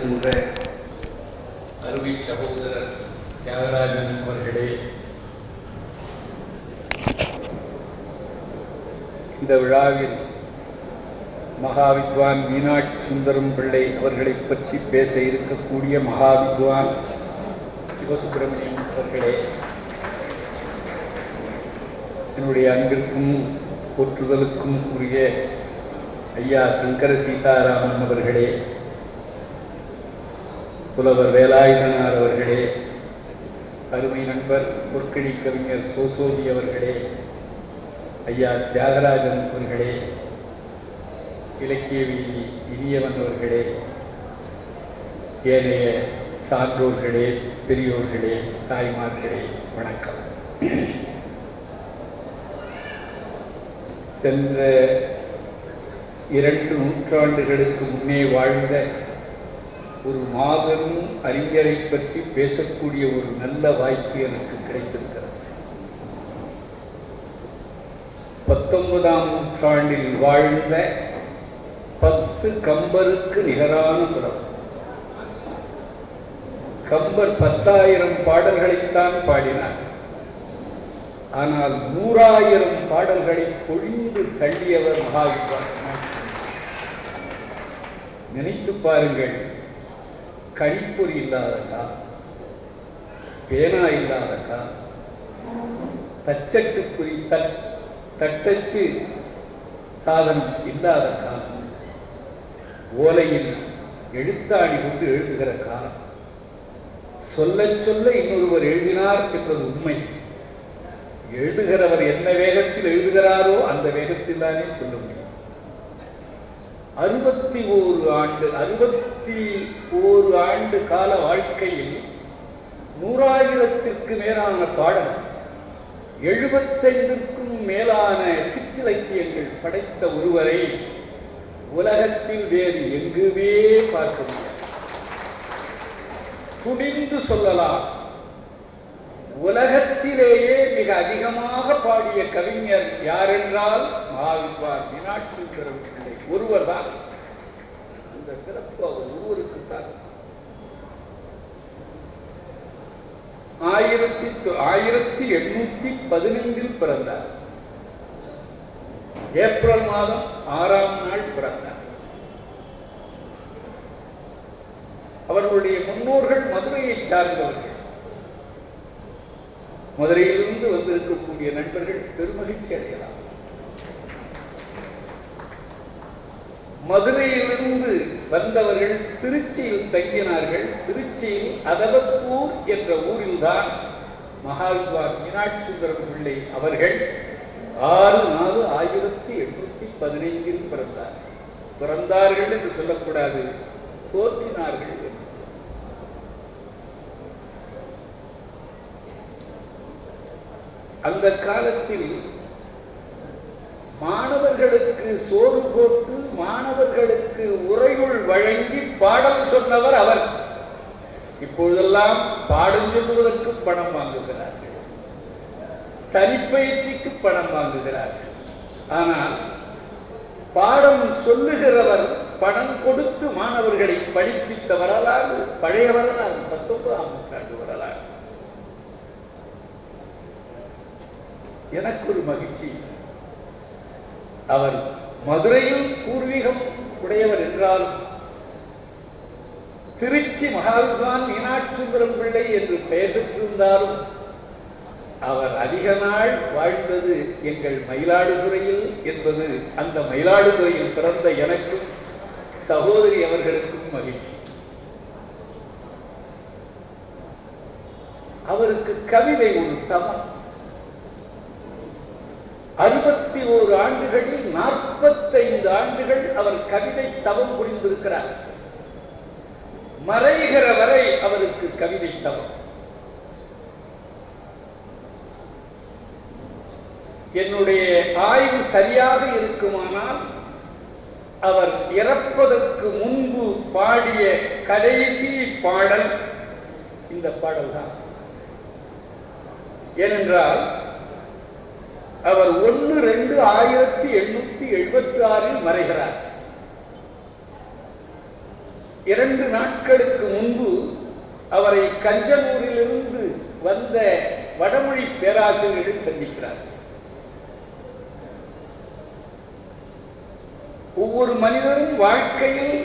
என்ற அருமை சகோதரர் தியாகராஜன் அவர்களே, இந்த விழாவில் மகாவித்வான் மீனாட்சி சுந்தரம் பிள்ளை அவர்களை பற்றி பேச இருக்கக்கூடிய மகாவித்வான் சிவசுப்பிரமணியம் அவர்களே, என்னுடைய அன்பிற்கும் போற்றுதலுக்கும் உரிய ஐயா சங்கர சீதாராமன் அவர்களே, புலவர் வேலாயுதனார் அவர்களே, அருமை நண்பர் பொற்கழி கவிஞர் சோசோதி அவர்களே, ஐயா தியாகராஜன் அவர்களே, இலக்கியவியி இனியவன் அவர்களே, ஏனைய சான்றோர்களே, பெரியோர்களே, தாய்மார்களே, வணக்கம். சென்ற 2 நூற்றாண்டுகளுக்கு முன்னே வாழ்ந்த ஒரு மாபெரும் அறிஞரை பற்றி பேசக்கூடிய ஒரு நல்ல வாய்ப்பு எனக்கு கிடைத்திருக்கிறது. 19ஆம் நூற்றாண்டில் வாழ்ந்த 10 கம்பருக்கு நிகரான புலம். கம்பர் 10,000 பாடல்களைத்தான் பாடினார். ஆனால் 100,000 பாடல்களை பொழிந்து தள்ளியவர் மகாவித்வான். நினைத்து பாருங்கள், கணிப்பொறி இல்லாதக்கா, பேனா இல்லாதக்கா, தச்சட்டுப்புரி தட்டச்சு சாதனம் இல்லாதக்கா, ஓலையில் எழுத்தாணி கொண்டு எழுதுகிற காலம், சொல்ல சொல்ல இன்னொருவர் எழுதினார் என்பது உண்மை. எழுதுகிறவர் என்ன வேகத்தில் எழுதுகிறாரோ அந்த வேகத்தில் தானே சொல்ல முடியும். 61 ஆண்டு கால வாழ்க்கையில் 100,000ற்கு மேலான பாடல், 75க்கும் மேலான சிற்றிலக்கியங்கள் படைத்த ஒருவரை உலகத்தில் வேறு எங்குமே பார்க்க முடியாது. துணிந்து சொல்லலாம், உலகத்திலேயே மிக அதிகமாக பாடிய கவிஞர் யாரென்றால் மகாவித்வான் மீனாட்சி சுந்தரம் பிள்ளை ஒருவர் தான். அந்த சிறப்பு அவர் ஒருவருக்குத்தான். 1815 பிறந்தார். ஏப்ரல் மாதம் 6ஆம் நாள் பிறந்தார். அவர்களுடைய முன்னோர்கள் மதுரையை சார்ந்தவர்கள். மதுரையிலிருந்து வந்திருக்கக்கூடிய நண்பர்கள் பெருமகிழ்ச்சி அடையலாம். மதுரையிலிருந்து வந்தவர்கள் திருச்சியில் தங்கினார்கள். திருச்சியில் அதவப்பூர் என்ற ஊரில்தான் மகாவித்வான் மீனாட்சி சுந்தரம் பிள்ளை அவர்கள் 6/4/1815 பிறந்தார். பிறந்தார்கள் என்று சொல்லக்கூடாது, தோற்றினார்கள் என்று. அந்த காலத்தில் மாணவர்களுக்கு சோறு போட்டு மாணவர்களுக்கு உரையுள் வழங்கி பாடம் சொன்னவர் அவர். இப்பொழுதெல்லாம் பாடம் சொல்லுவதற்கு பணம் வாங்குகிறார்கள், தனிப்பயிற்சிக்கு பணம் வாங்குகிறார்கள். ஆனால் பாடம் சொல்லுகிறவர் பணம் கொடுத்து மாணவர்களை படிப்பித்த வரலாறு பழைய வரலாறு, 19ஆம் நூற்றாண்டு வரலாறு. எனக்கு ஒரு மகிழ்ச்சி, அவர் மதுரையில் பூர்வீகம் உடையவர் என்றாலும் திருச்சி மகாவித்வான் மீனாட்சி சுந்தரம் பிள்ளை என்று பெயர் பெற்றிருந்தாலும் அவர் அதிக நாள் வாழ்ந்தது எங்கள் மயிலாடுதுறையில் என்பது அந்த மயிலாடுதுறையில் பிறந்த எனக்கும் சகோதரி அவர்களுக்கும் மகிழ்ச்சி. அவருக்கு கவிதை ஒரு தமம். 61 ஆண்டுகளில் 45 ஆண்டுகள் அவர் கவிதை தவம் புரிந்திருக்கிறார். மறைகிற வரை அவருக்கு கவிதை தவம். என்னுடைய ஆய்வு சரியாக இருக்குமானால் அவர் இறப்பதற்கு முன்பு பாடிய கடைசி பாடல் இந்த பாடல் தான். ஏனென்றால் அவர் 1/2/1876 மறைகிறார். 2 நாட்களுக்கு முன்பு அவரை கஞ்சனூரிலிருந்து வந்த வடமொழி பேராசிரியர்கள் சந்திக்கிறார். ஒவ்வொரு மனிதரும் வாழ்க்கையில்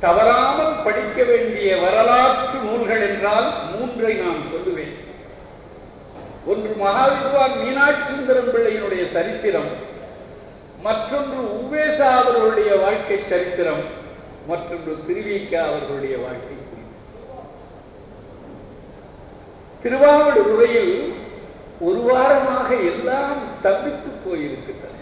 தவறாமல் படிக்க வேண்டிய வரலாற்று நூல்கள் என்றால் 3 நான் சொல்லுவேன். ஒன்று மகாவித்வான் மீனாட்சி சுந்தரம் பிள்ளையினுடைய சரித்திரம், மற்றொன்று உவேசா அவர்களுடைய வாழ்க்கை சரித்திரம், மற்றொன்று திருவிக்கா அவர்களுடைய வாழ்க்கை. திருவாவடுதுறையில் ஒரு வாரமாக எல்லாம் தப்பித்து போயிருக்கின்றன.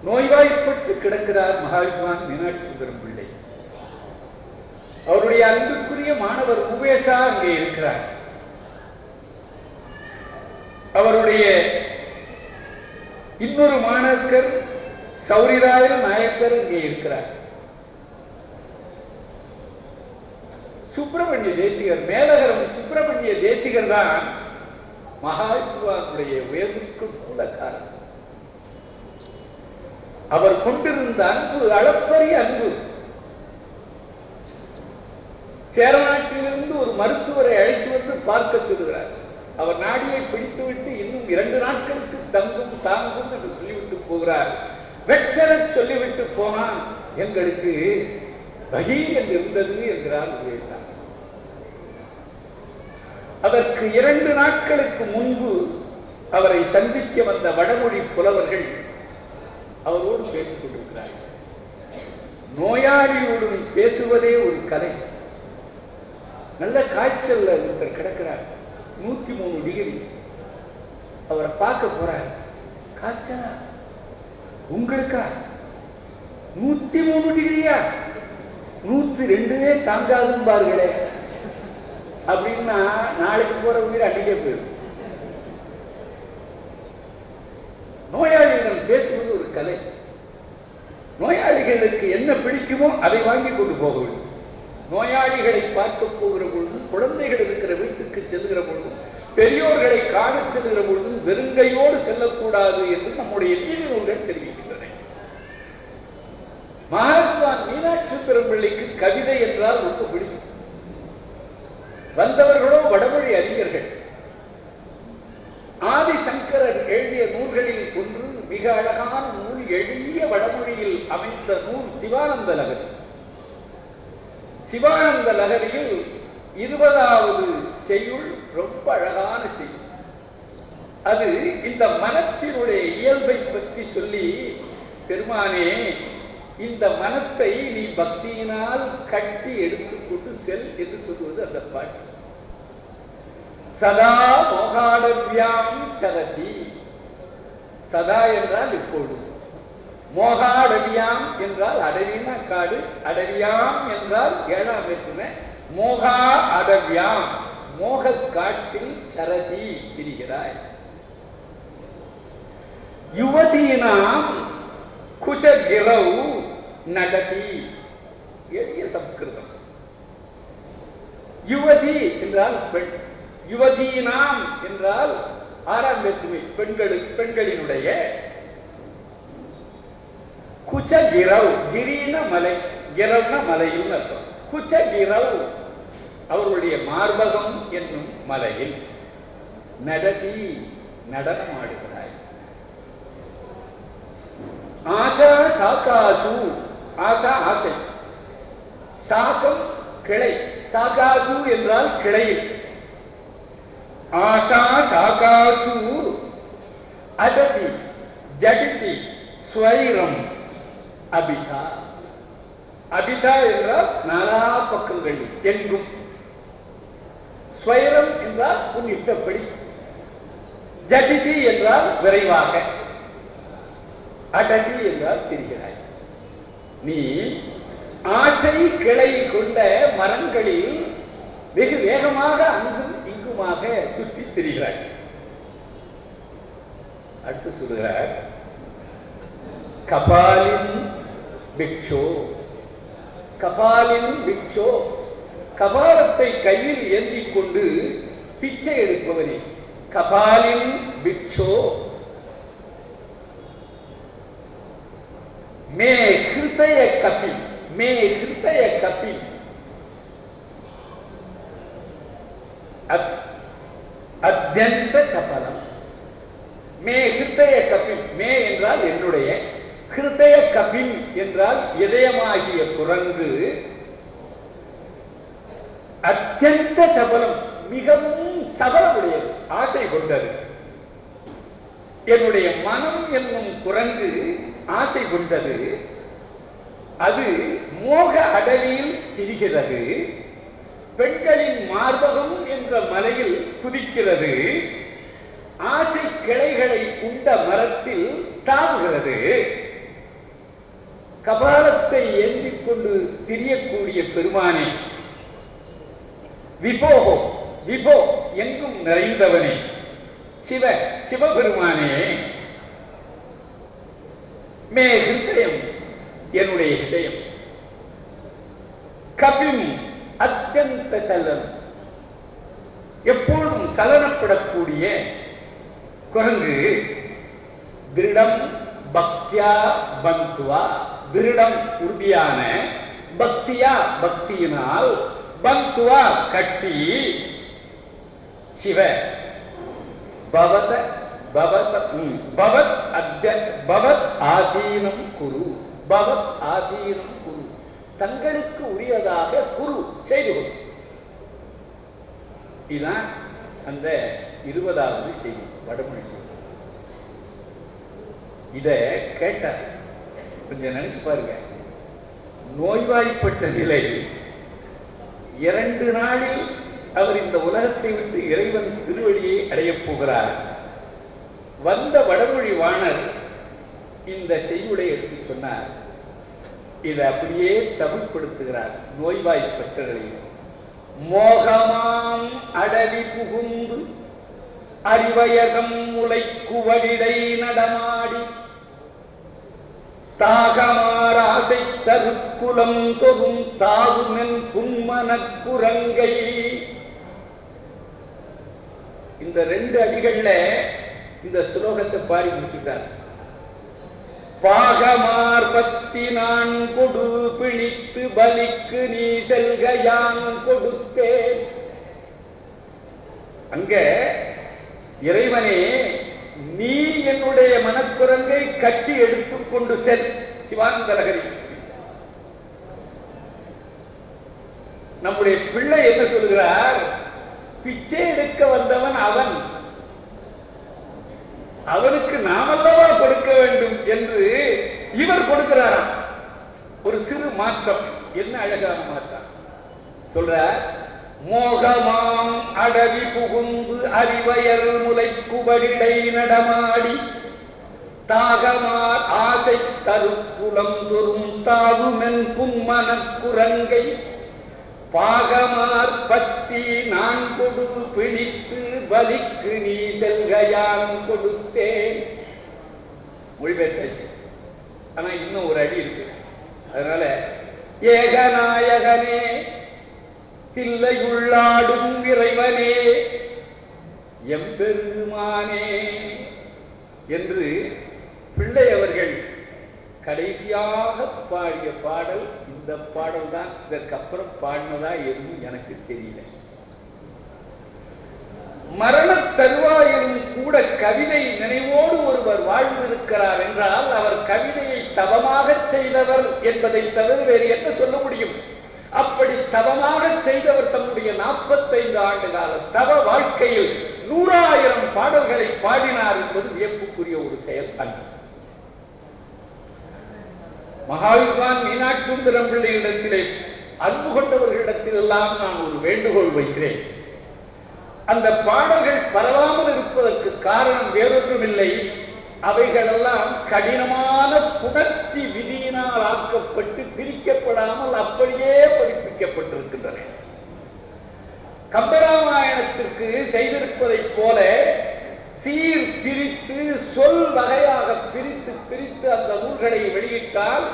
நோய்வாய்ப்பட்டு கிடக்கிறார் மகாவித்வான் மீனாட்சி சுந்தரம் பிள்ளை. அவருடைய அன்புக்குரிய மாணவர் உவேசா அங்கே இருக்கிறார். அவருடைய இன்னொரு மாணவர் சௌரிராய நாயக்கர் இங்கே இருக்கிறார். சுப்பிரமணிய தேசிகர், மேலகரம் சுப்பிரமணிய தேசிகர் தான் மகாவித்வானுடைய உயர்வுக்கு மூல காரணம். அவர் கொண்டிருந்த அன்பு அளப்பரிய அன்பு. சேரநாட்டிலிருந்து ஒரு மருத்துவரை அழைத்து வந்து பார்க்க சொல்கிறார். அவர் நாடியை பிடித்துவிட்டு இன்னும் 2 நாட்களுக்கு தங்கும் தாங்கும் என்று சொல்லிவிட்டு போகிறார். வெட்டர சொல்லிவிட்டு போனான், எங்களுக்கு வகி என்று இருந்தது என்கிறார் உவேசா. அதற்கு 2 நாட்களுக்கு முன்பு அவரை சந்திக்க வந்த வடமொழி புலவர்கள் அவரோடு பேசிக் கொண்டிருக்கிறார்கள். நோயாளியோடு பேசுவதே ஒரு கலை. நல்ல காய்ச்சல் ஒருத்தர் கிடக்கிறார், 103 டிகிரி. அவரை பார்க்க போறார். காய்ச்சலா உங்களுக்கா? 103 டிகிரியா? 102 தாங்காதும் பாருங்களே அப்படின்னா நாளைக்கு போற உயிர் அன்றைக்கே போயிடும். நோயாளிகளிடம் பேசுவது ஒரு கலை. நோயாளிகளுக்கு என்ன பிடிக்குமோ அதை வாங்கி கொண்டு போக வேண்டும். நோயாளிகளை பார்க்க போகிற பொழுதும், குழந்தைகள் இருக்கிற வீட்டுக்கு செல்கிற பொழுதும், பெரியோர்களை காண செல்கிற பொழுதும் வெறுங்கையோடு செல்லக்கூடாது என்று நம்முடைய நீதிநூல்கள் தெரிவிக்கின்றன. மகாத்மான் மீனாட்சி சுந்தரம் பிள்ளைக்கு கவிதை என்றால் ரொம்ப பிடிக்கும். வந்தவர்களோ வடமொழி அறிஞர்கள். ஆதிசங்கரர் எழுதிய நூல்களில் ஒன்று மிக அழகான நூல், எளிய வடமொழியில் அமைந்த நூல் சிவானந்த லகரி. சிவானந்த லகரியில் 20வது செய்யுள் ரொம்ப அழகான செய்யுள். அது இந்த மனத்தினுடைய இயல்பை பற்றி சொல்லி, பெருமானே இந்த மனத்தை நீ பக்தியினால் கட்டி எடுத்துக்கொண்டு செல் என்று சொல்வது அந்த பாட்டு. சதா மோகாடவியாம் சரதி. சதா என்றால் இப்போது, மோகாடவியாம் என்றால் அடவினா காடு, அடவியாம் என்றால் 7ஆம் வேற்றுமை. மோகா அடவியாம், மோக காட்டில் சரதி திரிகிறாய். யுவதீனாம் குஜகிரௌ நடதி. எளிய சம்ஸ்கிருதம். யுவதி என்றால் பெண், யுவதீனாம் என்றால் 6ஆம் வேற்றுமை, பெண்களினுடைய. குஜகிரவ், கிரீன மலை, கிரவ்ன மலையில் அர்த்தம். குஜகிரவ் அவர்களுடைய மார்பகம் என்னும் மலையில் நடதி நடனமாடுகிறாய். ஆசா சாகாசு, ஆசா ஆசை, சாகம் கிளை, சாகாசு என்றால் கிளையில். ஆசா சாகாசு அததி ஜடிதி ஸ்வைரம் அபிதா. அபிதா என்றால் 4 பக்கங்கள் எங்கும். ஸ்வைரம் என்றால் உன் இஷ்டப்படி. ஜடிதி என்றால் விரைவாக. அடதி என்றால் திரிகிறாய். நீ ஆசை கிளை கொண்ட மரங்களில் வெகு வேகமாக அங்கும் இங்குமாக சுற்றி திரிகிறாய். அடுத்து சொல்கிறார், கபாலின் பிக்ஷோ. கபாலின் பிக்ஷோ, கபாலத்தை கையில் ஏந்திக் கொண்டு பிச்சை எடுப்பவனே. கபாலின் பிக்ஷோ மே ஹிருதய கபி, மே ஹிருதய கபி அத்யந்த சபலம். மே ஹிருதய கபில், மே என்றால் என்னுடைய, ஹிருதய கபில் என்றால் இதயமாகிய குரங்கு, அத்யந்த சபலம் மிகவும் சபலமுடையது, ஆசை கொண்டது. என்னுடைய மனம் என்னும் குரங்கு ஆசை கொண்டது, அது மோக அடவியில் திரிகிறது, பெண்களின் மார்பகம் என்ற மலையில் குதிக்கிறது, ஆசை கிளைகளை உண்ட மரத்தில் தாவுகிறது. கபாலத்தை ஏந்திக் கொண்டு திரியக்கூடிய பெருமானே, விபோகோ, விபோ எங்கும் நிறைந்தவனே, சிவ சிவபெருமானே, மே ஹிருதயம் என்னுடைய ஹிருதயம், கபிம் அத்யந்த சலனம் எப்பொழுதும் சலனப்படக்கூடிய குரங்கு, திருடம் பக்தியா பந்துவா, திருடம் உறுதியான, பக்தியா பக்தியினால், பந்துவா கட்டி, சிவ பவத பவத பவத் அத்ய பவத் ஆதீனம் குரு, பவத் ஆதீனம் குரு, தங்களுக்கு உரியதாக குரு செய்து கொடு. இதுதான் அந்த 20வது செய்தி, வடமொழி செய்தி. இத கேட்டார், கொஞ்சம் நினைச்சு பாருங்க. நோய்வாய்ப்பட்ட நிலை, 2 நாளில் அவர் இந்த உலகத்தை விட்டு இறைவன் திருவடியை அடையப் போகிறார். வந்த வடமொழி வாணர் இந்த செய்யுளை எடுத்து சொன்னார். இதை அப்படியே தமிழ்படுத்துகிறார். நோய்வாய்ப்பட்ட நிலையில், மோகமாம் அடவி புகுந்து அறிவயகம் முளை குவடிடை நடமாடி, தாகமாராசை தருக்குலம் தொகும் தாவுமென் புன்மனக் குரங்கை. இந்த 2 அடிகள்ல இந்த ஸ்லோகத்தை பாடி முடிச்சுட்டார். பாகமார்பத்தி நான் கொடு பிணித்து பலிக்கு நீ செல்க யான் கொடுத்தேன். அங்க இறைவனே, நீ என்னுடைய மனக்குரங்கை கட்டி எடுத்துக் கொண்டு செல். சிவானந்தலகரி நம்முடைய பிள்ளை என்ன சொல்கிறார்? பிச்சை எடுக்க வந்தவன் அவன், அவனுக்கு நாமல்லவா கொடுக்க வேண்டும் என்று இவர் கொடுக்கிறாராம். ஒரு சிறு மாற்றம், என்ன அழகான மாற்றம் சொல்றார். மோகமாம் அடவி புகுந்து அறிவயர் முலை குவடிடை நடமாடி, தாகமார் ஆசை தருக்குலம் தொரும் தாவுமென் புன்மனக் குரங்கை, பாகமார் பத்தி நான் கொடு பிடித்து பலிக்கு நீ செல்கையான் கொடுத்தேன். மொழிபெயர்த்தாச்சு. ஆனா இன்னும் ஒரு அடி இருக்கு. அதனால ஏகநாயகனே, தில்லையுள்ளாடும் இறைவனே, எம்பெருமானே என்று பிள்ளை அவர்கள் கடைசியாக பாடிய பாடல் இந்த பாடல் தான். இதற்கப்புறம் பாடினதா எதுவும் எனக்கு தெரியல. மரண தருவாயிலும் கூட கவிதை நினைவோடு ஒருவர் வாழ்ந்திருக்கிறார் என்றால் அவர் கவிதையை தவமாக செய்தவர் என்பதை தவிர வேறு என்ன சொல்ல முடியும்? அப்படி தவமாக செய்தவர் தம்முடைய 45 ஆண்டு கால தவ வாழ்க்கையில் 100,000 பாடல்களை பாடினார் என்பது வியப்புக்குரிய ஒரு செயல் அல்ல. மகாவித்வான் மீனாட்சி சுந்தரம் பிள்ளையிடத்திலே அன்பு கொண்டவர்களிடத்தில் எல்லாம் நான் ஒரு வேண்டுகோள் வைக்கிறேன். அந்த பாடல்கள் பரவாமல் இருப்பதற்கு காரணம் வேறொன்றுமில்லை. அவைகளெல்லாம் கடினமான புணர்ச்சி விதியினால் ஆக்கப்பட்டு பிரிக்கப்படாமல் அப்படியே பதிப்பிக்கப்பட்டிருக்கின்றன. கம்பராமாயணத்திற்கு செய்திருப்பதைப் போல சீர் பிரித்து சொல் வகையாக பிரித்து பிரித்து அந்த நூல்களை வெளியிட்டால்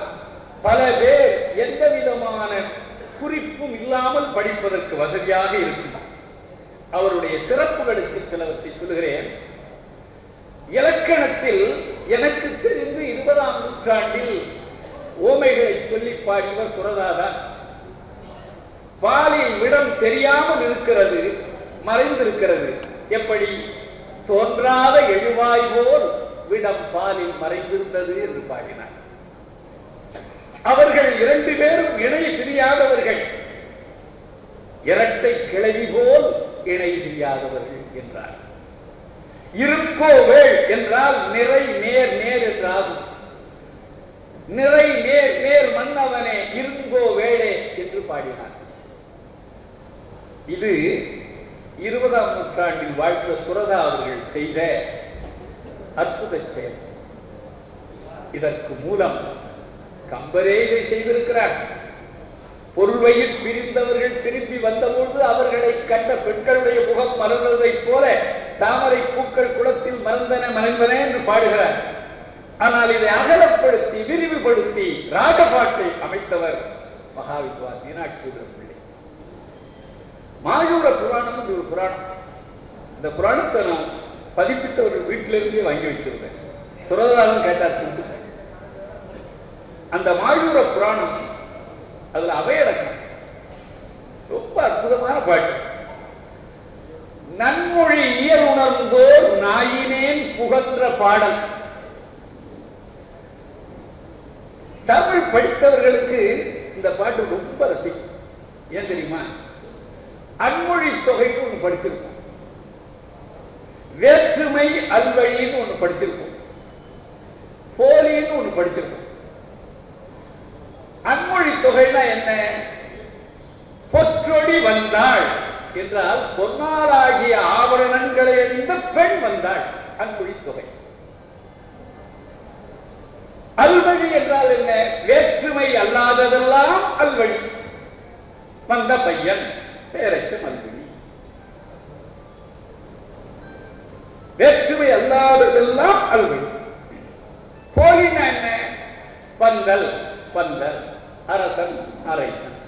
பல பேர் எந்த விதமான குறிப்பும் இல்லாமல் படிப்பதற்கு வசதியாக இருக்கும். அவருடைய சிறப்புகளுக்கு சிலவற்றை சொல்லுகிறேன். இலக்கணத்தில் எனக்கு தெரிந்து 20ஆம் நூற்றாண்டில் ஓமைகளை சொல்லி பாடியவர் சுரதாதான். பாலில் விடம் தெரியாமல் இருக்கிறது, மறைந்திருக்கிறது. எப்படி? தோன்றாத எழுவாய் போல் விடம் பாலில் மறைந்திருந்தது என்று பாடினார். அவர்கள் 2 பேரும் இணை பிரியாதவர்கள், இரட்டை கிளவி போல் இணை பிரியாதவர்கள் என்றார். இருக்கோவேள் என்றால் நிறை நேர் நேர் என்றாகும். நிறை நேர் நேர் மன்னவனே இருங்கோ வேளே என்று பாடினார். இது 20ஆம் நூற்றாண்டில் வாழ்ந்த சுரதா அவர்கள் செய்த அற்புத செயல். இதற்கு மூலம் கம்பரே இதை செய்திருக்கிறார். பொருள்வையில் பிரிந்தவர்கள் திரும்பி வந்தபோது அவர்களை கண்ட பெண்களுடைய முகம் மலர்வதைப் போல தாமரை பூக்கள் குளத்தில் மறைந்தன என்று பாடுகிறார். ஆனால் இதை அகலப்படுத்தி விரிவுபடுத்தி ராஜபாட்டை அமைத்தவர் மகாவித்வான் மீனாட்சி பிள்ளை. மாயூர புராணம் ஒரு புராணம். இந்த புராணத்தை நான் பதிப்பித்தவர்கள் வீட்டிலிருந்தே வாங்கி வச்சிருந்தேன். சுரதாரம் கேட்டார். அந்த மாயூர புராணம், அதுல அவையடக்கம் ரொம்ப அற்புதமான பாட்டு. நன்மொழி இயல் உணர்ந்தோர் நாயினேன் புகன்ற பாடல். தமிழ் படித்தவர்களுக்கு இந்த பாட்டு ரொம்ப ரசிக்கும். ஏன் தெரியுமா? அன்மொழி தொகைக்கு ஒண்ணு படிச்சிருக்கோம், வேற்றுமை அல்வழின்னு ஒண்ணு படிச்சிருக்கோம், போலின்னு ஒண்ணு படிச்சிருக்கோம். அன்மொழி தொகைனா என்ன? பொற்றொடி வந்தாள் என்றால் பொன்னாலாகிய ஆபரணங்களை அணிந்த பெண் வந்தாள், அன்மொழி தொகை. அல்வழி என்றால் என்ன? வேற்றுமை அல்லாததெல்லாம் அல்வழி. வந்த பையன் பேரச்சம் அல்வழி. வேற்றுமை அல்லாததெல்லாம் அல்வழி. போலினா என்ன? பந்தல் பந்தல், அரசன் அரைசன்.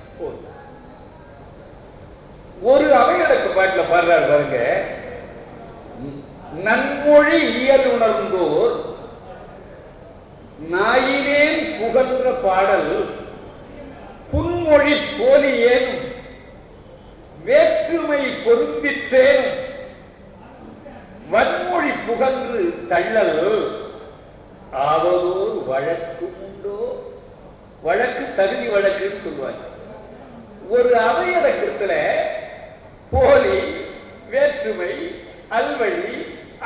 ஒரு அவையடக்க பாட்டுல பாடுறாரு பாருங்க. நன்மொழி இயல் உணர்ந்தோர் நாயினேன் புகன்ற பாடல் புன்மொழி போலியேனும் வேற்றுமை பொருந்திற்றேனும் வன்மொழி புகன்று தள்ளல் ஆவதோர் வழக்கு உண்டோ. வழக்கு தகுதி வழக்குன்னு சொல்லுவாங்க. ஒரு அவையடக்கத்துல போலி, வேற்றுமை, அல்வழி,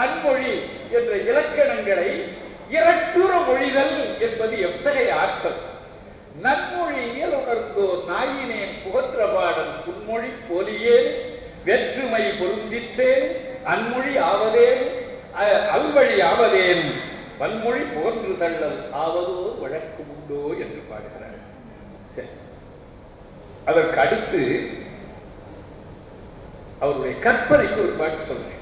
அன்மொழி என்ற இலக்கணங்களை இரட்டுற மொழிதல் என்பது எத்தகைய ஆற்றல்! நன்மொழி இயல் உணர்ந்தோர் நாயினேன் புகன்ற பாடல் புன்மொழி போலியே வேற்றுமை பொருந்திற்றேன் அன்மொழி ஆவதேன் அல்வழி ஆவதேன் வன்மொழி புகன்று தள்ளல் ஆவதோ வழக்கு உண்டோ என்று பாடுகிறார். அதற்கு அடுத்து அவருடைய கற்பனைக்கு ஒரு பாட்டு சொல்றேன்.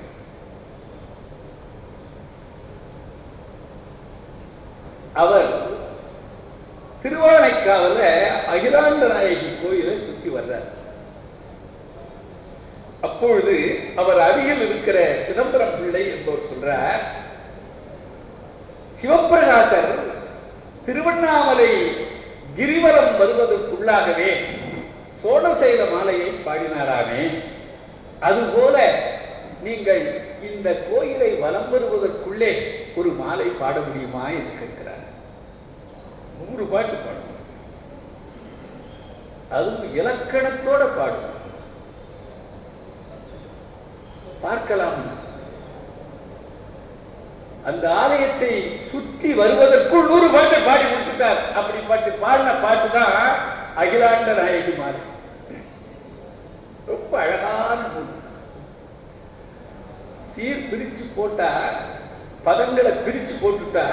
அவர் திருவானைக்காவல அகிலாண்ட நாயகி கோயிலை சுற்றி வர்றார். அப்பொழுது அவர் அருகில் இருக்கிற சிதம்பரம் பிள்ளை என்பவர் சொல்றார், சிவப்பிரகாசர் திருவண்ணாமலை கிரிவலம் வருவதற்குள்ளாகவே சோழசைல மாலையை பாடினாராமே, அதுபோல நீங்கள் இந்த கோயிலை வலம் வருவதற்குள்ளே ஒரு மாலை பாட முடியுமா என்று கேட்கிறார். 100 பாட்டு பாடும், அதுவும் இலக்கணத்தோட பாடும். பார்க்கலாம். அந்த ஆலயத்தை சுற்றி வருவதற்குள் 100 பாட்டை பாடி முடிச்சுட்டார். அப்படி பாட்டு பாடின பாட்டு தான் அகிலாண்ட நாயகி மாலை. ரொம்ப அழகான நூல். சீர் பிரிச்சு போட்டா, பதங்களை பிரிச்சு போட்டுட்டா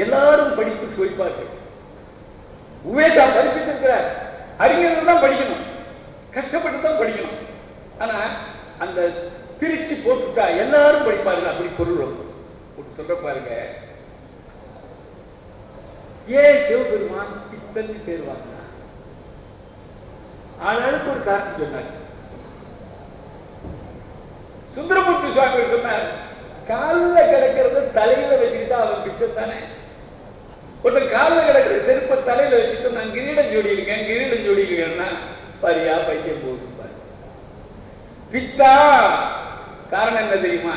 எல்லாரும் படிப்பு சுவைப்பார்கள். உவேதா படிப்பிருக்கிறார், அறிஞர்கள் தான் படிக்கணும், கஷ்டப்பட்டு தான் படிக்கணும். ஆனா அந்த பிரிச்சு போட்டுட்டா எல்லாரும் படிப்பார்கள். அப்படி பொருள் சொல்ற பாருங்க. ஏன் சிவபெருமான் இத்தனை பேர் வாங்கினா? ஆளாளுக்கு ஒரு காரணம் சொன்னார். சுந்தரமூர்த்தி சுவாமி சொன்னார், காலில் கிடக்கிறத தலையில வச்சுக்கிட்டா அவன் பிச்சை தானே. ஒருத்தன் காலில் கிடக்கிற செருப்ப தலையில வச்சுட்டு நான் கிரீடம் ஜோடியிருக்கேன் கிரீடம் ஜோடியிருக்கேன்னா பாரியா பைத்தியம் போகுது. பித்தா காரணம் என்ன தெரியுமா?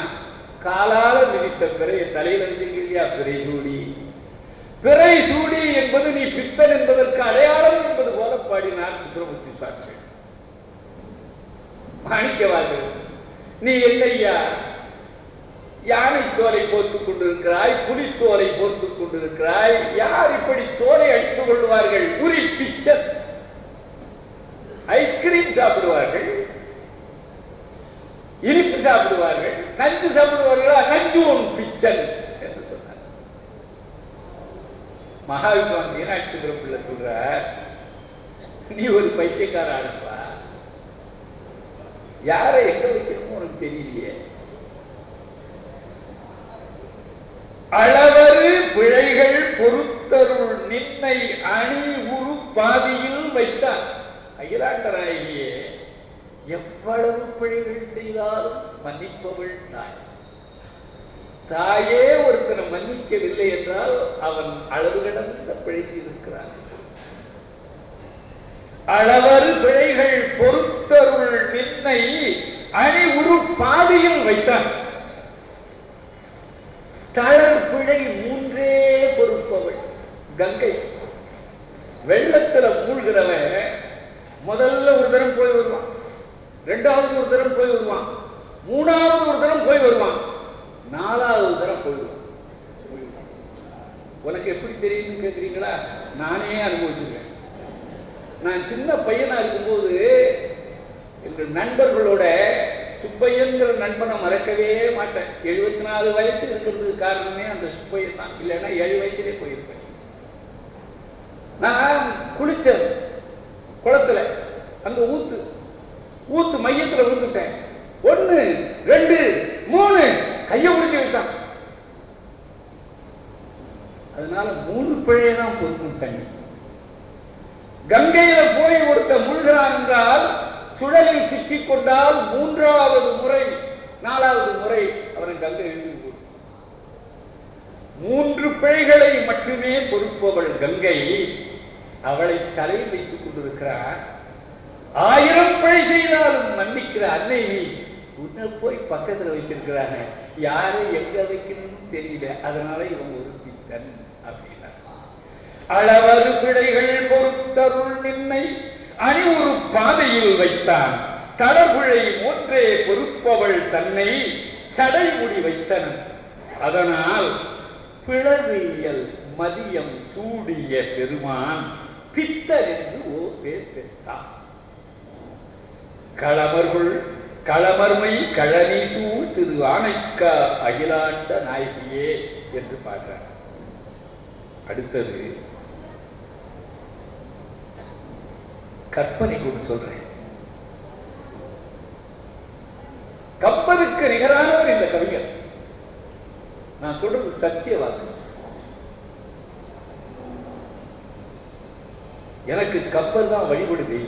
காலால மிதித்த பிறைய தலையில இருந்தீங்க இல்லையா? பிறை சூடி. பிறை சூடி என்பது நீ பித்தன் என்பதற்கு அடையாளம் என்பது போல பாடினார் சுப்பிரமூர்த்தி சாட்சி. மாணிக்கவாசகர், நீ என்னையா யானை தோலை போட்டுக் கொண்டிருக்கிறாய், புலித்தோலை போட்டுக் கொண்டிருக்கிறாய்? யார் இப்படி தோலை அடித்துக் கொள்வார்கள்? உரி பிச்சர் ஐஸ்கிரீம் சாப்பிடுவார்கள், இனிப்பு சாப்பிடுவார்கள், நஞ்சு சாப்பிடுவார்களா? நஞ்சு ஒன் பிச்சன் என்று சொன்னார். மகாவித்வான் மீனாட்சி பிள்ளை சொல்ற, நீ ஒரு பைத்தியக்கார ஆடப்பா, யாரை எங்க வைக்கணுமோ உனக்கு தெரியலையே. அளவரு பிழைகள் பொறுத்தருள் நின்னை அணி உரு பாதியில் வைத்தான். அகிலாண்டராயே, எவ்வளவு பிழைகள் செய்தாலும் மன்னிப்பவள் தாய். தாயே ஒருத்தனை மன்னிக்கவில்லை என்றால் அவன் அளவு கடந்த பிழை செய்திருக்கிறான். அளவரு பிழைகள் பொறுத்தருள் நின்னை அணி உரு பாதியில் வைத்தான். தளர் பிழை மூன்றே பொறுப்பவள் கங்கை. வெள்ளத்துல மூழ்கிறவன் முதல்ல ஒரு தரம் போய் வருவான், இரண்டாவது ஒரு தரம் போய் வருவான், மூணாவது ஒரு தரம் போய் வருவான், நாலாவது தரம் போயிடுவான். உனக்கு எப்படி தெரியும்னு கேட்கிறீங்களா? நானே அனுபவிச்சிருக்கேன். நான் சின்ன பையனா இருக்கும்போது எங்கள் நண்பர்களோட சுப்பையங்கிற நண்பனை மறக்கவே மாட்டேன். 74 வயசு இருக்கிறதுக்கு காரணமே அந்த சுப்பையன் தான். இல்லைன்னா 7 வயசுலே போயிருப்பேன். நான் குளிச்சது குளத்துல, அங்க ஊத்து மையத்துல விழுந்துட்டேன். 1 2 3 கைய முடிச்சு விட்டான். அதனால 3 பிழையை தான் பொறுத்துட்டேன். கங்கையில போய் ஒருத்த முழுகிறான் என்றால் சுழலில் சிக்கிக் கொண்டால் 3வது முறை 4வது முறை அவனை கங்கை எழுதி போடும். 3 பிழைகளை மட்டுமே பொறுப்பவள் கங்கை. அவளை தலையில் வைத்துக் கொண்டிருக்கிறார். 1000 பிழை செய்தாலும் மன்னிக்கிற அன்னை நீ உன்னை போய் பக்கத்துல வச்சிருக்கிறாங்க. யாரை எங்க வைக்கணும்னு தெரியல, அதனால இவன் ஒரு பித்தன் அப்படின்னா. அளவரு பிழைகள் பொறுத்தருள் நின்னை அணி ஒரு பாதையில் வைத்தான். தடபுழை மூன்றே பொறுப்பவள் தன்னை சடைமுடி வைத்தனன். அதனால் பிளவியல் மதியம் சூடிய பெருமான் பித்தர் என்று ஓ பேர் பெற்றான். களமர்மை கழனி சூழ் திரு ஆனைக்க அகிலாண்ட நாயகியே என்று பாடுறார். அடுத்தது கற்பனை கொண்டு சொல்றேன். கப்பலுக்கு நிகரானவர் இந்த கவிஞர். நான் சொல்றது சத்திய வாக்கு. எனக்கு கப்பல் தான் வழிபடுது.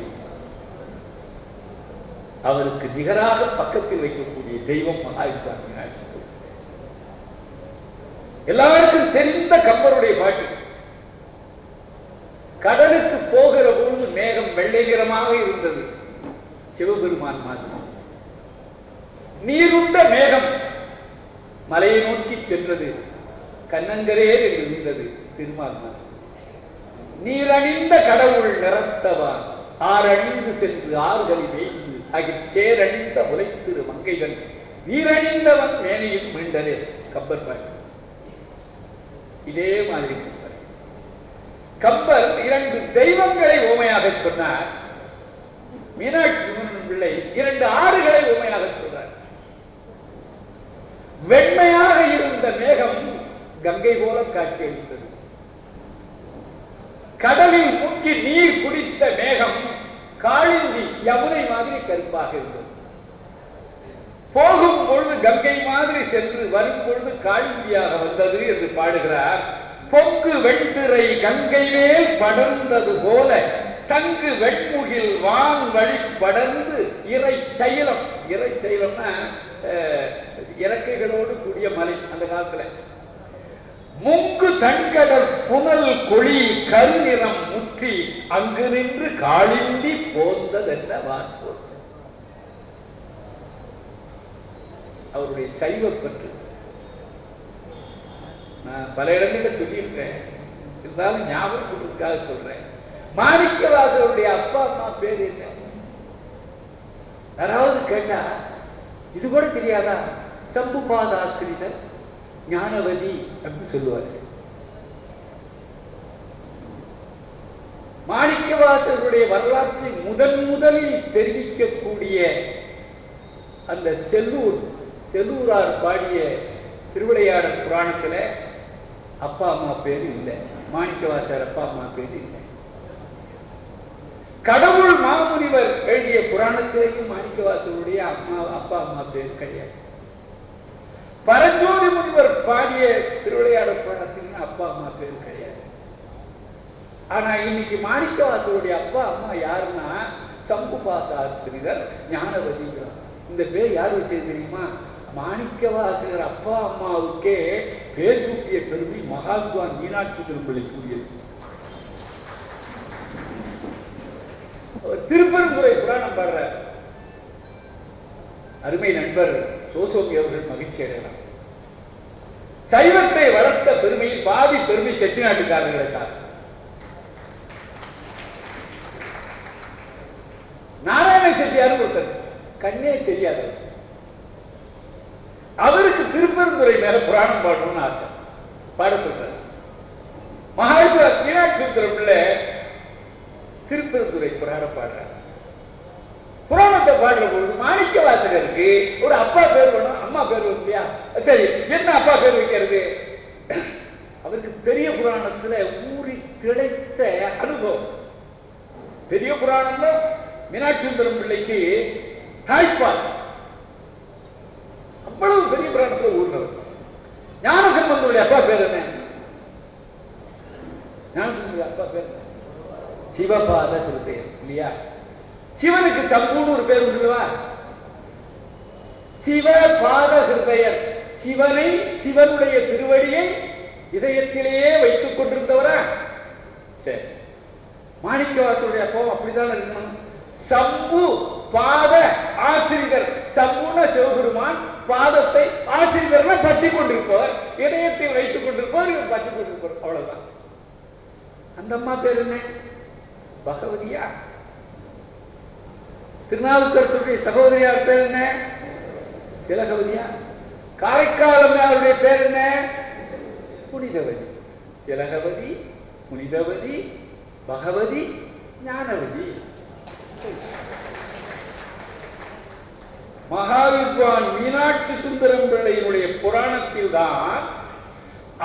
அவருக்கு நிகராக பக்கத்தில் வைக்கக்கூடிய தெய்வம் மகாவித்வான் மீனாட்சி. எல்லாருக்கும் தெரிந்த கப்பருடைய பாட்டு. கடலுக்கு போகிற பொழுது மேகம் வெள்ளை நிறமாக இருந்தது, சிவபெருமான் மாதிரி. நீருண்ட மேகம் மலையை நோக்கி சென்றது, கண்ணங்கரே என்று இருந்தது திருமால் மாதிரி. நீரணிந்த கடவுள் நிறத்தவான் ஆரணிந்து சென்று ஆறுகளில் வேய்ந்து சேரணிந்த உலைத்திரு மங்கைகள் வீரணிந்தவன் மேனையும் மீண்டரே கப்பர் பாட்டு. இதே மாதிரி கப்பர் 2 தெய்வங்களை ஓமையாக சொன்னார். மீனாட்சி சுமணன் பிள்ளை 2 ஆறுகளை ஓமையாக சொல்றார். வெண்மையாக இருந்த மேகம் கங்கை போல காட்சியளித்தது. கடலில் முக்கி நீர் குடித்த மேகம் காளிந்தி யமுனை மாதிரி கருப்பாக இருந்தது. போகும் பொழுது கங்கை மாதிரி சென்று வரும் பொழுது காளிந்தியாக வந்தது என்று பாடுகிறார். பொங்கு வெண்திரை கங்கை மேல் படர்ந்தது போல தங்கு வெண்முகில் வான் வழி படர்ந்து இறை சைலம். இறை சைலம்னா இறக்கைகளோடு கூடிய மலை. அந்த காலத்துல முங்கு தன்கடல் புனல் கொழி கருநிறம் முற்றி அங்கு நின்று காளிந்தி போந்ததென்ன வார்ப்பு. அவருடைய சைவ பற்று நான் பல இடங்களில் சொல்லியிருக்கேன், இருந்தாலும் ஞாபகத்துக்காக சொல்றேன். மாணிக்கவாசகருடைய அப்பா அம்மா பேர் என்ன? யாராவது கேட்டா இது கூட தெரியாதா? சம்புபாதாசிரியர் ஞானவதி அப்படின்னு சொல்லுவாரு. மாணிக்கவாசகருடைய வரலாற்றை முதலில் தெரிவிக்கக்கூடிய அந்த செல்லூரார் பாடிய திருவிளையாடல் புராணத்துல அப்பா அம்மா பேரு இல்லை, மாணிக்கவாசகர் அப்பா அம்மா பேரு இல்லை. கடவுள் மாமுனிவர் எழுதிய புராணத்திலேயும் மாணிக்கவாசகருடைய அப்பா அம்மா பேரு கிடையாது. பரஞ்சோதி முனிவர் பாடிய திருவிளையாடல் புராணத்திலும் அப்பா அம்மா பேரு கிடையாது. ஆனா இன்னைக்கு மாணிக்கவாசகருடைய அப்பா அம்மா யாருன்னா சம்புபாதாசிரியர் ஞானவதிங்கிறார். இந்த பேர் யாரு வச்சது தெரியுமா? மாணிக்கவாசகர் அப்பா அம்மாவுக்கே பேர் சூட்டிய பெருமை மகாத்வான் மீனாட்சி திருப்பதி கூறியது. திருப்பெருந்துறை புராணம் பாடுற அருமை நண்பர் சோசோமி அவர்கள் மகிழ்ச்சி அடையலாம். சைவத்தை வளர்த்த பெருமையில் பாதி பெருமை செட்டி நாட்டுக்காரர்களுக்காக. நாராயண செட்டியாரும் ஒருத்தர் கண்ணே தெரியாது, அவருக்கு திருப்பெருந்துறை மேல புராணம் பாடணும்னு ஆசை, பாட சொல்றாரு. மகாத்வான் மீனாட்சி சுந்தரம்ல திருப்பெருந்துறை புராணம் பாடுறார். புராணத்தை பாடுற பொழுது மாணிக்கவாசகருக்கு ஒரு அப்பா பேர் வேணும், அம்மா பேர் வேணும் இல்லையா? சரி, என்ன அப்பா பேர் வைக்கிறது? அவருக்கு பெரிய புராணத்துல ஊறி திளைத்த அனுபவம். பெரிய புராணம்ல மீனாட்சி சுந்தரம் பிள்ளைக்கு தாய்ப்பால் அவ்வளவு பெரிய புராணத்துல ஊர்னவர். ஞானசம்பந்தருடைய அப்பா பேர் என்ன? ஞானசம்பந்தருடைய அப்பா பேர் சிவபாத ஹிருதயர் இல்லையா? சிவனுக்கு சம்பூன்னு ஒரு பேர் உண்டுவா, சிவபாத ஹிருதயர். சிவனை, சிவனுடைய திருவடியை இதயத்திலேயே வைத்துக் கொண்டிருந்தவரா? சரி, மாணிக்கவாசகருடைய அப்பாவும் அப்படித்தான் இருக்கணும். சம்பு பாத ஆசிரியர். சம்புன சிவபெருமான், பாதத்தை ஆசிரியர்னா பற்றி கொண்டிருப்பவர், இதயத்தை வைத்துக் கொண்டிருப்பவர், இவர் பற்றி கொண்டிருப்பவர், அவ்வளவுதான். அந்த அம்மா பேர் என்ன? பகவதியா. திருநாவுக்கரசருடைய சகோதரியார் பேர் என்ன? திலகவதியா. காரைக்கால் அம்மையாருடைய பேர் என்ன? புனிதவதி. திலகவதி, புனிதவதி, பகவதி, ஞானவதி. மகாவித்வான் மீனாட்சி சுந்தரம் பிள்ளையினுடைய புராணத்தில் தான்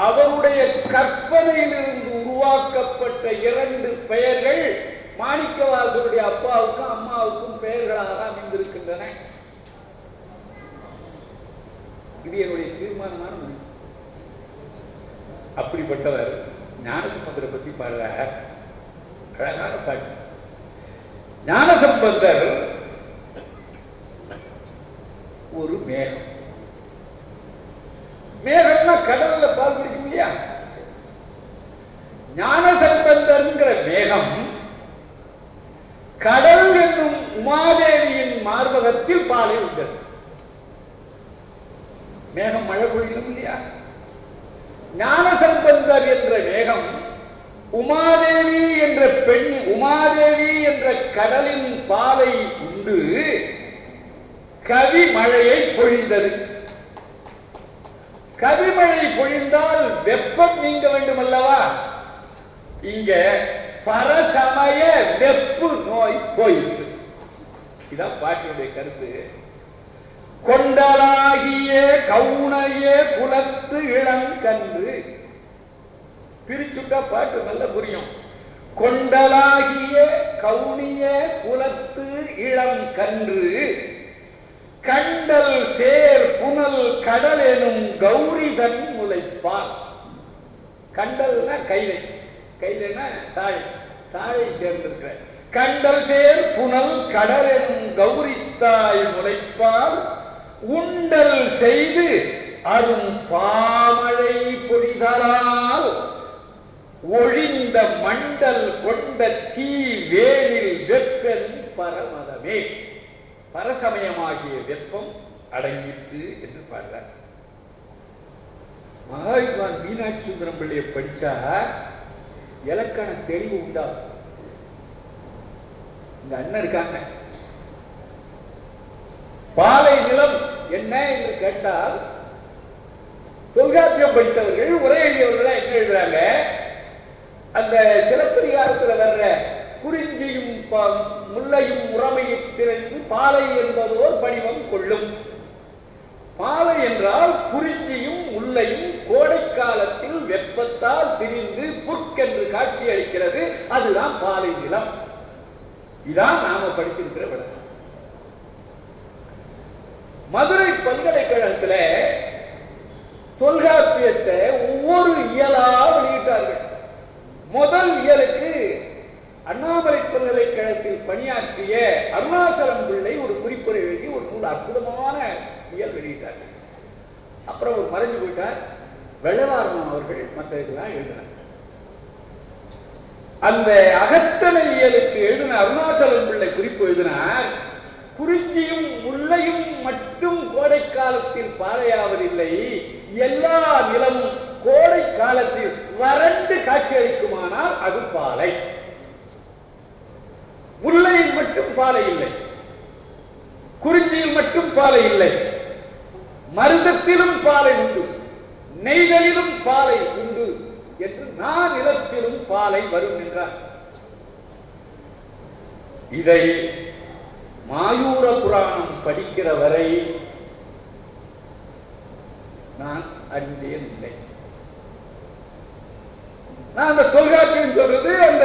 அவருடைய கற்பனையிலிருந்து உருவாக்கப்பட்ட 2 பெயர்கள் மாணிக்கவாசகருடைய அப்பாவுக்கும் அம்மாவுக்கும் பெயர்களாக அமைந்திருக்கின்றன. இது என்னுடைய தீர்மானமான முடிவு. அப்படிப்பட்டவர் ஞானசம்பந்தரை பற்றி பாடுற அழகான பாட்டு. ஞானசம்பந்தர் ஒரு மேகம். மேகம்னா கடல்ல பால் பிடிக்கும் இல்லையா? ஞானசம்பந்தர்ங்கிற மேகம் கடல் என்னும் உமாதேவியின் மார்பகத்தில் பாலை உண்டது. மேகம் மழை பொழியும் இல்லையா? ஞானசம்பந்தர் என்ற மேகம் உமாதேவி என்ற பெண், உமாதேவி என்ற கடலின் பாலை உண்டு கவிமழையை பொழிந்தது. கவிமழை பொழிந்தால் வெப்பம் நீங்க வேண்டும் அல்லவா? இங்க பரசமய வெப்பு நோய் போயிற்று. இதான் பாட்டினுடைய கருத்து. கொண்டலாகிய கவுனைய குலத்து இளங்கன்று. பிரிச்சுட்டா பாட்டு நல்ல புரியும். கொண்டலாகிய கவுனிய குலத்து இளங்கன்று கண்டல் சேர் புனல் கடல் எனும் கௌரிதன் முளைப்பால். கண்டல்னா கைலை, கைலைனா தாழை, தாழை சேர்ந்திருக்கிற கண்டல் சேர் புனல் கடல் எனும் கௌரித்தாய் முளைப்பால் உண்டல் செய்து அரும் பாமழை பொழிதலால் ஒழிந்த மண்டல் கொண்ட தீ வேலில் வெப்பன் பரமதமே. பரசமயமாகிய வெப்பம் அடங்கிற்று என்று பாடுறார். மகாவித்வான் மீனாட்சி சுந்தரம் பிள்ளையை படிச்சா இலக்கண தெளிவு உண்டாகும். இந்த அண்ணன் இருக்காங்க, பாலை நிலம் என்ன என்று கேட்டால் தொல்காப்பியம் படித்தவர்கள் உரை எழுதியவர்கள் என்ன எழுதுறாங்க, அந்த சிலப்பதிகாரத்தில் வர்ற குறிஞ்சியும் முல்லையும் உறமையிட்டிருந்து பாலை என்பதோர் படிவம் கொள்ளும். பாலை என்றால் குறிஞ்சியும் முல்லையும் கோடை காலத்தில் வெப்பத்தால் திரிந்து புற்கென்று காட்சி அளிக்கிறது, அதுதான் பாலை நிலம். இதான் நாம படிச்சிருக்கிற விளக்கம். மதுரை பல்கலைக்கழகத்தில் தொல்காப்பியத்தை ஒவ்வொரு இயலா வெளியிட்டார்கள். முதல் இயலுக்கு அண்ணாமலை பல்கலைக்கழகத்தில் பணியாற்றிய அருணாச்சலம் பிள்ளை ஒரு குறிப்புரை எழுதி ஒரு நூல் அற்புதமான இயல் வெளியிட்டார்கள். அப்புறம் ஒரு மறைஞ்சு போயிட்டார். வெள்ளவாரணம் அவர்கள் மற்ற இதெல்லாம் எழுதினார். அந்த அகத்தனை இயலுக்கு எழுதின அருணாச்சலம் பிள்ளை குறிப்பு எழுதினார், குறிஞ்சியும் முல்லையும் மட்டும் கோடை காலத்தில் பாறையாவதில்லை, எல்லா நிலமும் கோடை காலத்தில் வறண்டு காட்சியளிக்குமானால் அது பாலை. முல்லையில் மட்டும் பாலை இல்லை, குறிஞ்சியில் மட்டும் பாலை இல்லை, மருதத்திலும் பாலை உண்டு, நெய்தலிலும் பாலை உண்டு என்று நான் நிலத்திலும் பாலை வரும் என்றார். இதை மாயூர புராணம் படிக்கிற வரை நான் அறிந்தேன் இல்லை. நான் அந்த தொல்காப்பியம் சொல்றது, அந்த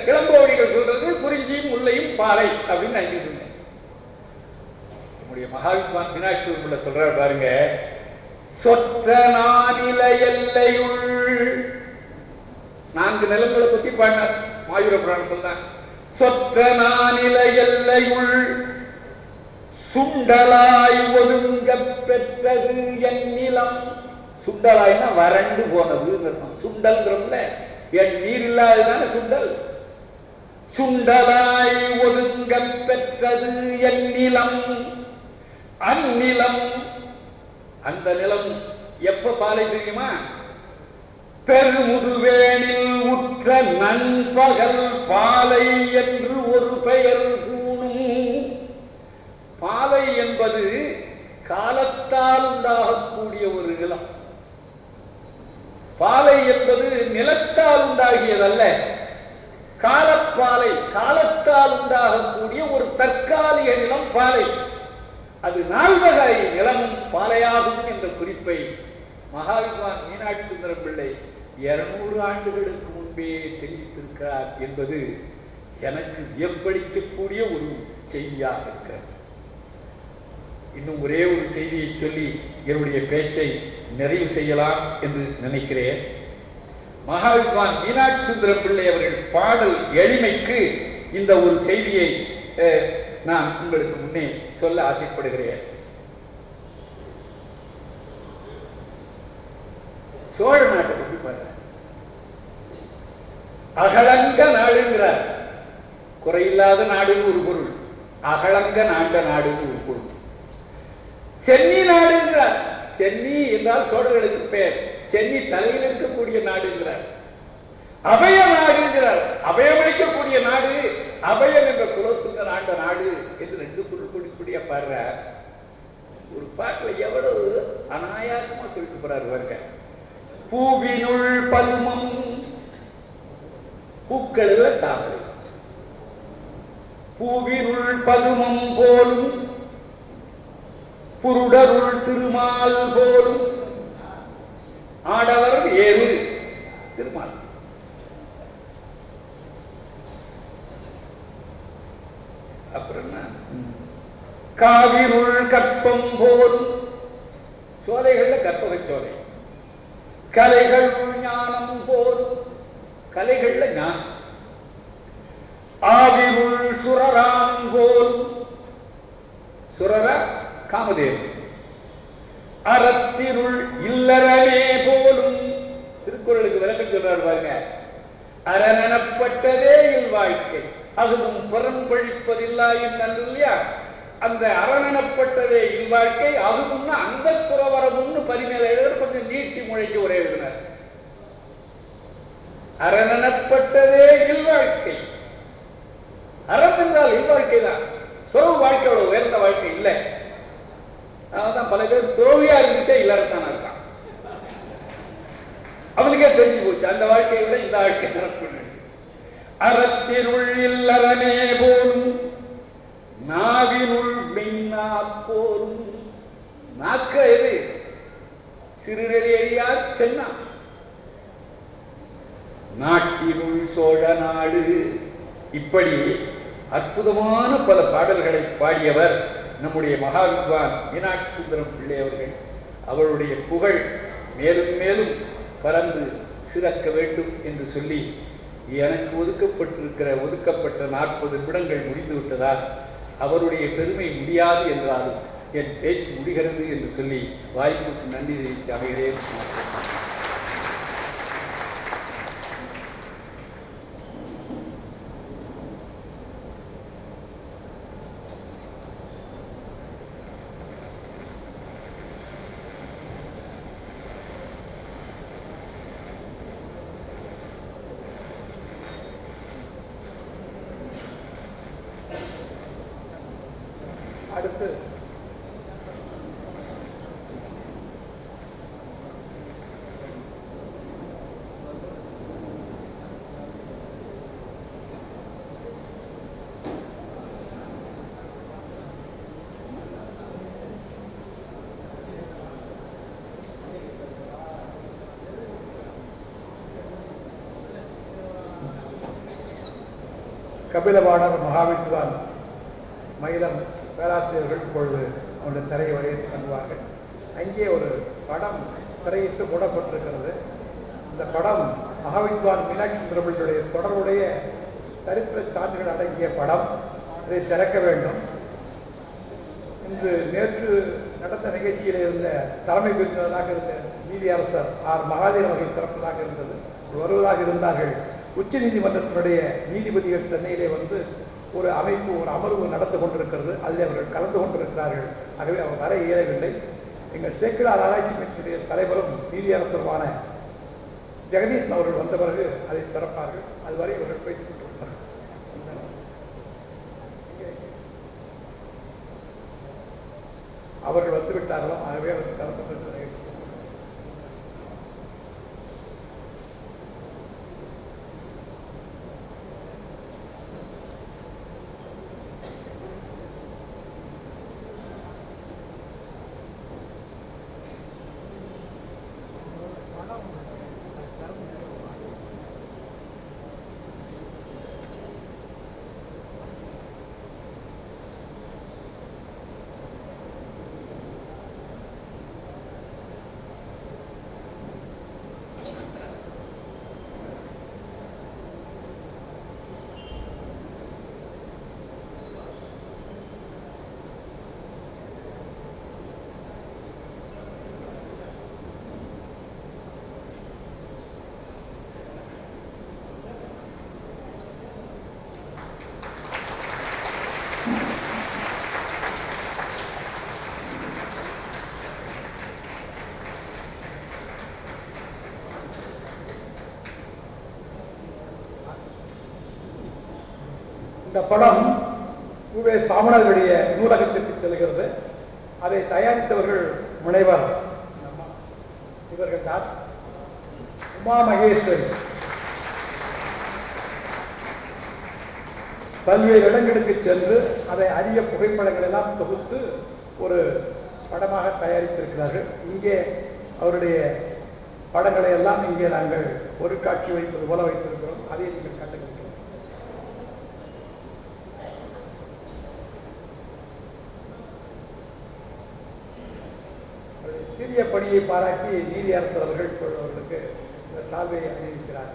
இளங்கோவடிகள் சொல்றது குறிஞ்சியும் முல்லையும் பாலை அப்படின்னு நான் சொன்னேன். நம்முடைய மகாவித்வான் மீனாட்சி உள்ள சொல்ற பாருங்க, சொற்ற நானில எல்லையுள் 4 நிலங்களை பத்தி பாடினார் மாயூர புராணத்தில் தான். சொற்ற நானில எல்லையுள் சுண்டலாய் ஒதுங்க பெற்றது என் நிலம். சுண்டலாய்னா வறண்டு போனது. சுண்டல்ங்கிறோம்ல, என் நீர் இல்லாததான சுண்டல். சுண்டலாய் ஒதுங்க பெற்றது என் நிலம். அந்நிலம், அந்த நிலம் எப்ப பாலை தெரியுமா? பெருமுதுவேனில் உற்ற நண்பகல் பாலை என்று ஒரு பெயர் கூணும். பாலை என்பது காலத்தால் உண்டாகக்கூடிய ஒரு நிலம். பாலை என்பது நிலத்தால் உண்டாகியதல்ல, காலப்பாலை, காலத்தால் உண்டாகக்கூடிய ஒரு தற்காலிக நிலம் பாலை. அது 4 வகை நிலமும் பாலையாகும் என்ற குறிப்பை மகாவித்வான் மீனாட்சி சுந்தரம் பிள்ளை 200 ஆண்டுகளுக்கு முன்பே தெரிவித்திருக்கிறார் என்பது எனக்கு வியப்பளிக்கக்கூடிய ஒரு செய்தியாக இருக்கிறது. இன்னும் ஒரே ஒரு செய்தியை சொல்லி என்னுடைய பேச்சை நிறைவு செய்யலாம் என்று நினைக்கிறேன். மகாவித்வான் மீனாட்சி சுந்தரம் பிள்ளை அவர்கள் பாடல் எளிமைக்கு இந்த ஒரு செய்தியை நான் உங்களுக்கு முன்னே சொல்ல ஆசைப்படுகிறேன். சோழ நாட்டை பற்றி பாருங்க. அகலங்க நாடுங்கிறார். குறையில்லாத நாடுன்னு ஒரு பொருள், அகலங்க நாண்ட நாடுன்னு ஒரு பொருள். சென்னி நாடுங்கிறார். சென்னி என்றால் சோழர்களுக்கு பெயர். சென்னி தலையில் இருக்கக்கூடிய நாடுங்கிறார். அபய நாடுங்கிறார். அபயமளிக்கக்கூடிய நாடு, அபயம் என்ற குலத்துங்க ஆண்ட நாடு என்று 2 பொருள் கொடுக்கூடிய பாடுறார். ஒரு பாட்டுல எவ்வளவு அனாயாசமா சொல்லிட்டு போறாரு பாருங்க. பூவினுள் பல்மம், பூக்களில் தாமரை. பூவினுள் பதுமம் போலும் புருடருள் திருமால் போலும் ஆடவர் ஏறு திருமால். அப்புறம் காவிருள் கற்பம் போலும், சோலைகள்ல கற்பக சோலை. கலைகள் ஞானம் போலும், கலைகள்ல ஞானம். ஆவிருள் சுரரான் போலும், சுரர காமதேவன். அறத்தினுள் இல்லறமே போலும். திருக்குறளுக்கு விளக்கம் சொல்றாரு பாருங்க. அரணப்பட்டதே இல்வாழ்க்கை அதுவும் புறம்பழிப்பதில்லா என்று இல்லையா? அந்த அரணப்பட்டதே இல்வாழ்க்கை அதுவும் அந்த புறவரமும்னு பரிமேல எழுதுற கொஞ்சம் நீட்டி முழைக்கு ஒரே எழுதினார். அரணப்பட்டதே இல்வாழ்க்கை. அறம் என்றால் இல்வாழ்க்கை தான். துறவு வாழ்க்கையோட உயர்ந்த வாழ்க்கை இல்லை. அதனால்தான் பல பேர் துறவியா இருந்துட்டே இல்லறத்தான இருக்கான். அவனுக்கே தெரிஞ்சு போச்சு அந்த வாழ்க்கையை விட இந்த வாழ்க்கை சிறப்பு. அறத்தினுள் இல்லறமே போலும் நாவினுள் மெய்னா போலும். நாக்க எது? சிறுநெறியார் சென்னா. நாட்டினுள் சோழ நாடு. இப்படி அற்புதமான பல பாடல்களை பாடியவர் நம்முடைய மகாவித்வான் மீனாட்சி சுந்தரம் பிள்ளை அவர்கள். அவருடைய புகழ் மேலும் மேலும் பறந்து சிறக்க வேண்டும் என்று சொல்லி எனக்கு ஒதுக்கப்பட்ட 40 நிமிடங்கள் முடிந்து விட்டதால் அவருடைய பெருமை முடியாது என்றாலும் என் பேச்சு முடிகிறது என்று சொல்லி வாய்ப்புக்கு நன்றி தெரிவித்து அமைகிறேன். அடுத்து கபிலவாணர் மகாவித்வான் மயிலம் பேராசிரியர்கள் இப்பொழுது அவருடைய திரையை வரையிட்டு பண்ணுவார்கள். அங்கே ஒரு படம் திரையிட்டு மூடப்பட்டிருக்கிறது. இந்த படம் மகாவித்வான் மீனாட்சி சுந்தரபிள்ளையுடைய தொடர்புடைய சரித்திர சான்றுகள் அடங்கிய படம். இதை திறக்க வேண்டும். இன்று நேற்று நடந்த நிகழ்ச்சியில் இருந்த தலைமை விருந்தினராக இருந்த நீதியரசர் ஆர் மகாதேவன் அவர்கள் திறப்பதாக இருந்தது. வருவதாக இருந்தார்கள். உச்ச நீதிமன்றத்தினுடைய நீதிபதிகள் சென்னையிலே வந்து ஒரு அமைப்பு ஒரு அமர்வு நடந்து கொண்டிருக்கிறது. அதில் அவர்கள் கலந்து கொண்டிருக்கிறார்கள். ஆகவே அவர் வர இயலவில்லை. எங்கள் சேக்கிழார் ஆராய்ச்சி மையத்தினுடைய தலைவரும் நீதியரசருமான ஜெகதீஷ் அவர்கள் வந்த பிறகு அதை திறப்பார்கள். அதுவரை இவர்கள் பேசிக் கொண்டிருக்கிறார்கள். அவர்கள் வந்துவிட்டார்களோ ஆகவே அவர்கள் கலந்து கொண்டிருக்கிறார்கள். இந்த படம் உவே சாமணர்களுடைய நூலகத்திற்கு செல்கிறது. அதை தயாரித்தவர்கள் முனைவர் இவர்கள் தான் உமா மகேஸ்வரி. பல்வேறு இடங்களுக்கு சென்று அதை அரிய புகைப்படங்கள் எல்லாம் தொகுத்து ஒரு படமாக தயாரித்திருக்கிறார்கள். இங்கே அவருடைய படங்களை எல்லாம் இங்கே நாங்கள் ஒரு காட்சி வைப்பது போல வைத்திருக்கிறோம். அதை நீங்கள் கண்டுபிடிக்கிறோம். சிறிய பணியை பாராட்டி நீதியரசர் அவர்கள் அவர்களுக்கு இந்த சால்வையை அணிவிக்கிறார்.